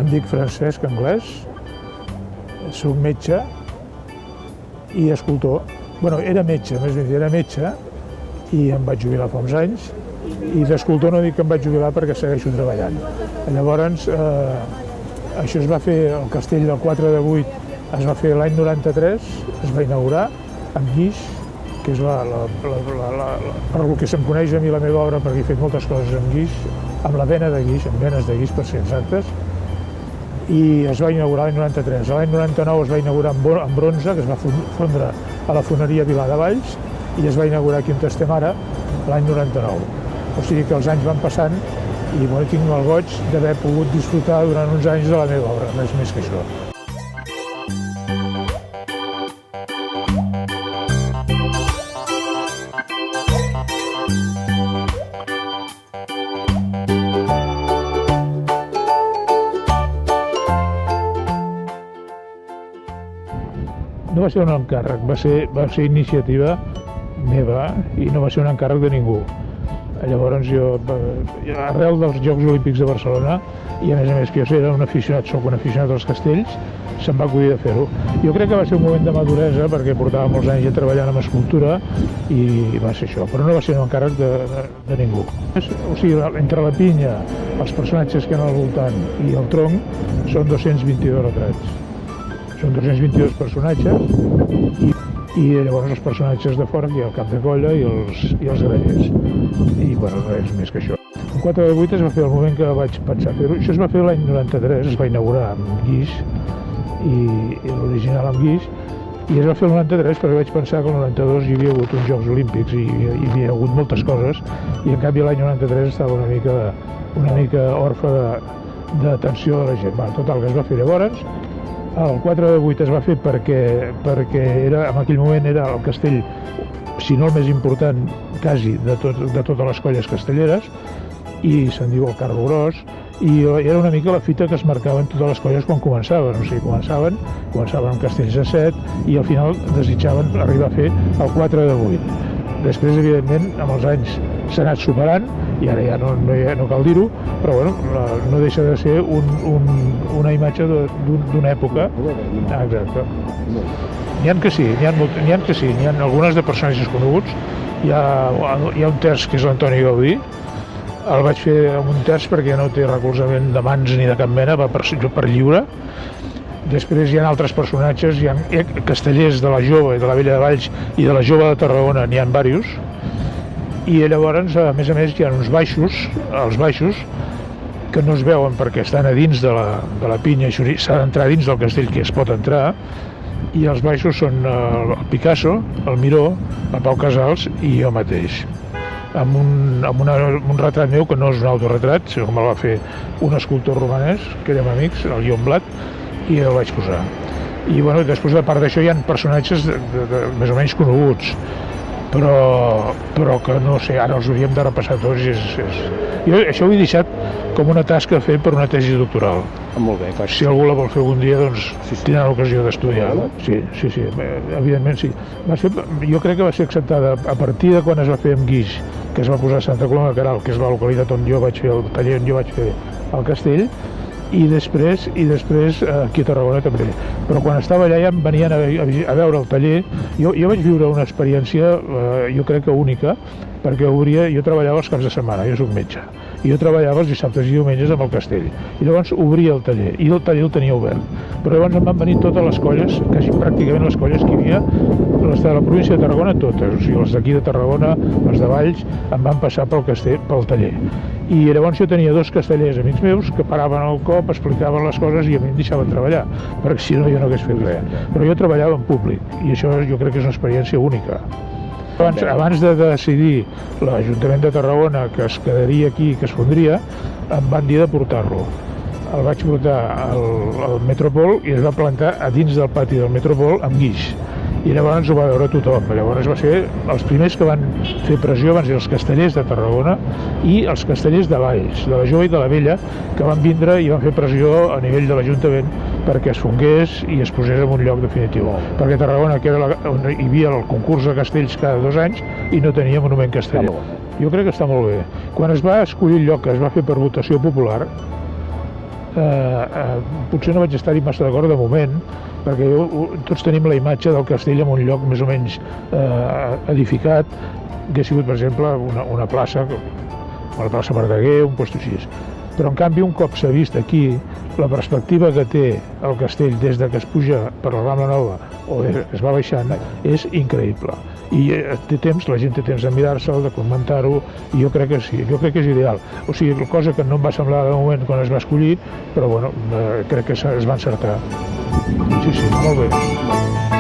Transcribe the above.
em dic Francesc Anglès, soc metge i escultor. Bueno, era metge, més ben dit, era metge i em vaig jubilar fa uns anys. I d'escultor no dic que em vaig jubilar perquè segueixo treballant. Llavors, això es va fer, el castell del 4 de 8 es va fer l'any 93, es va inaugurar amb guix, que és per el que se'm coneix a mi la meva obra, perquè he fet moltes coses amb guix, amb la vena de guix, amb venes de guix per ser exactes, i es va inaugurar l'any 93. L'any 99 es va inaugurar amb bronze, que es va fondre a la foneria Vilar de Valls, i es va inaugurar aquí on estem ara l'any 99. O sigui que els anys van passant i tinc el goig d'haver pogut disfrutar durant uns anys de la meva obra, res més que això. No va ser un encàrrec, va ser iniciativa meva i no va ser un encàrrec de ningú. Llavors jo, arrel dels Jocs Olímpics de Barcelona, i a més que jo era un aficionat, soc un aficionat als castells, se'm va acudir de fer-ho. Jo crec que va ser un moment de maduresa perquè portava molts anys ja treballant amb escultura i va ser això, però no va ser un encàrrec de ningú. O sigui, entre la pinya, els personatges que hi ha al voltant i el tronc, són 222 retrats. Són 222 personatges i llavors els personatges de fora, que hi ha el cap de colla i els grallers. I bueno, res més que això. El 4 de 8 es va fer el moment que vaig pensar fer-ho. Això es va fer l'any 93, es va inaugurar amb guix, i l'original amb guix, i es va fer el 93 perquè vaig pensar que el 92 hi havia hagut uns Jocs Olímpics i hi havia hagut moltes coses, i en canvi l'any 93 estava una mica orfe d'atenció de la gent. Total, que es va fer llavors. El 4 de 8 es va fer perquè en aquell moment era el castell, si no el més important, quasi, de totes les colles castelleres, i se'n diu el Carro Gros, i era una mica la fita que es marcaven totes les colles quan començaven. O sigui, començaven amb castells de 7 i al final desitjaven arribar a fer el 4 de 8. Després, evidentment, amb els anys s'ha anat superant, i ara ja no cal dir-ho, però bueno, no deixa de ser una imatge d'una època. Exacte. N'hi ha que sí, n'hi ha algunes de personatges coneguts. Hi ha un terç que és l'Antoni Gaudí, el vaig fer amb un terç perquè no té recolzament de mans ni de cap mena, va per lliure. Després hi ha altres personatges, hi ha castellers de la Jove i de la Vella de Valls i de la Jove de Tarragona, n'hi ha diversos. I llavors, a més, hi ha uns baixos, els baixos, que no es veuen perquè estan a dins de la pinya, s'ha d'entrar dins del castell, que es pot entrar, i els baixos són el Picasso, el Miró, el Pau Casals i jo mateix. Amb un retrat meu, que no és un autoretrat, sinó que me'l va fer un escultor romanès, que érem amics, el Ion Blat, i el vaig posar. I bueno, després, a part d'això, hi ha personatges més o menys coneguts, però que no sé, ara els hauríem de repassar tots. Jo això ho he deixat com una tasca a fer per una tesi doctoral. Molt bé, clar. Si algú la vol fer algun dia, doncs tindrà l'ocasió d'estudiar. Sí, evidentment sí. Jo crec que va ser acceptada a partir de quan es va fer amb guix, que es va posar a Santa Coloma de Queralt, que és la localitat on jo vaig fer el taller, on jo vaig fer el castell, i després aquí a Tarragona també. Però quan estava allà ja em venien a veure el taller. Jo vaig viure una experiència, jo crec que única, perquè jo treballava els caps de setmana, jo soc metge, i jo treballava els dissabtes i diumenges amb el castell, i llavors obria el taller, i el taller el tenia obert. Però llavors em van venir totes les colles, quasi pràcticament les colles que hi havia, les de la província de Tarragona totes, o sigui, les d'aquí de Tarragona, les de Valls, em van passar pel taller. I llavors jo tenia dos castellers amics meus que paraven al cop, explicaven les coses i a mi em deixaven treballar, perquè si no jo no hagués fet res. Però jo treballava en públic i això jo crec que és una experiència única. Abans de decidir l'Ajuntament de Tarragona que es quedaria aquí, que es fondria, em van dir de portar-lo. El vaig portar al Metropol i es va plantar a dins del pati del Metropol amb guix. I llavors ho va veure tothom. Llavors va ser els primers que van fer pressió, van ser els castellers de Tarragona i els castellers de Valls, de la Jove i de la Vella, que van vindre i van fer pressió a nivell de l'Ajuntament perquè es fongués i es posés en un lloc definitiu. Perquè Tarragona, que era on hi havia el concurs de castells cada 2 anys, i no tenia monument casteller. Jo crec que està molt bé. Quan es va escollir el lloc que es va fer per votació popular, potser no vaig estar-hi massa d'acord de moment, perquè tots tenim la imatge del castell en un lloc més o menys edificat, que ha sigut, per exemple, una plaça, la plaça Verdaguer, un lloc així. Però, en canvi, un cop s'ha vist aquí, la perspectiva que té el castell des de que es puja per la Rambla Nova o es va baixant és increïble. I té temps, la gent té temps de mirar-se'l, de comentar-ho, i jo crec que sí, jo crec que és ideal. O sigui, cosa que no em va semblar de moment quan es va escollir, però bueno, crec que es va encertar. Sí, molt bé.